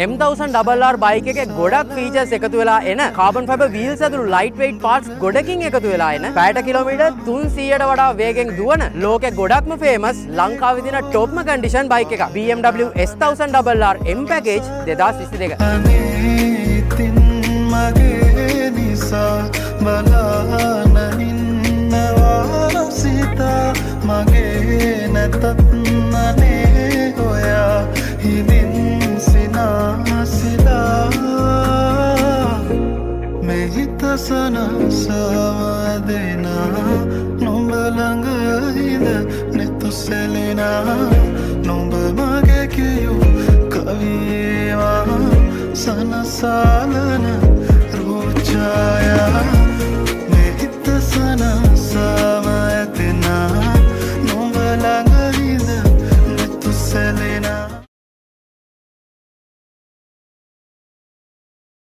M1000RR bike එකේ ගොඩක් features එකතු වෙලා එන කාබන් ෆයිබර් වීල්ස් ඇතුළු ලයිට් වෙයිට් පාර්ට්ස් ගොඩකින් එකතු වෙලා එන පැයට කිලෝමීටර් 300ට වඩා වේගෙන් දුවන ලෝකේ ගොඩක්ම ෆේමස් ලංකාවේ තියෙන টොප්ම කන්ඩිෂන් බයික් එකක් BMW S1000RR M පැකේජ් 2022 මගේ නිසා බලන්න ඉන්නවා සිතා මගේ නැතත් නනේ ඔයා හිමින් සිනාසිලා මෙහිත සනසවදෙනා නුඹ ළඟ හිඳ නෙතුසෙලෙනා නුඹ මගේ කියූ කවිවා සනසා